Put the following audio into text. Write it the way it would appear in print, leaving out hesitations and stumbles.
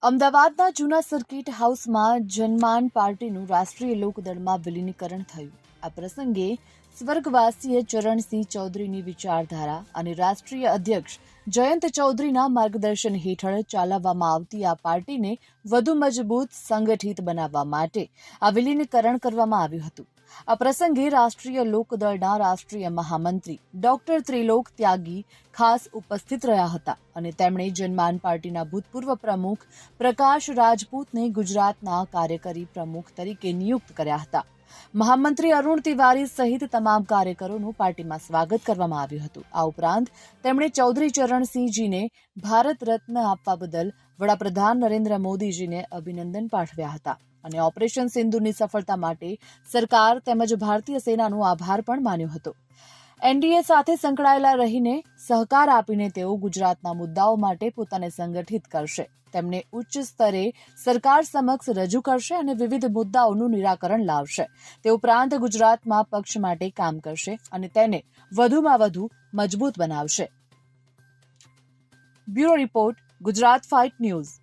અમદાવાદના જૂના સર્કિટ હાઉસમાં જનમાન પાર્ટીનું રાષ્ટ્રીય લોકદળમાં વિલીનીકરણ થયું. આ પ્રસંગે સ્વર્ગવાસીય ચરણસિંહ ચૌધરીની વિચારધારા અને રાષ્ટ્રીય અધ્યક્ષ જયંત ચૌધરીના માર્ગદર્શન હેઠળ ચલાવવામાં આવતી આ પાર્ટીને વધુ મજબૂત સંગઠિત બનાવવા માટે આ વિલીનીકરણ કરવામાં આવ્યું હતું. આ પ્રસંગે રાષ્ટ્રીય લોકદળના રાષ્ટ્રીય મહામંત્રી ડોક્ટર ત્રિલોક ત્યાગી ખાસ ઉપસ્થિત રહ્યા હતા અને તેમણે જનમાન પાર્ટીના ભૂતપૂર્વ પ્રમુખ પ્રકાશ રાજપૂતને ગુજરાતના કાર્યકારી પ્રમુખ તરીકે નિયુક્ત કર્યા હતા. મહામંત્રી અરુણ તિવારી સહિત તમામ કાર્યકરોનું પાર્ટીમાં સ્વાગત કરવામાં આવ્યું હતું. આ ઉપરાંત તેમણે ચૌધરી ચરણસિંહજીને ભારત રત્ન આપવા બદલ વડાપ્રધાન નરેન્દ્ર મોદીજીને અભિનંદન પાઠવ્યા હતા અને ઓપરેશન સિંધુની સફળતા માટે સરકાર તેમજ ભારતીય સેનાનો આભાર પણ માન્યો હતો. એનડીએ સાથે સંકળાયેલા રહીને સહકાર આપીને તેઓ ગુજરાતના મુદ્દાઓ માટે પોતાને સંગઠિત કરશે. તેમને ઉચ્ચ સ્તરે સરકાર સમક્ષ રજૂ કરશે અને વિવિધ મુદ્દાઓનું નિરાકરણ લાવશે. તે ઉપરાંત ગુજરાતમાં પક્ષ માટે કામ કરશે અને તેને વધુમાં વધુ મજબૂત બનાવશે. Bureau report, Gujarat fight news.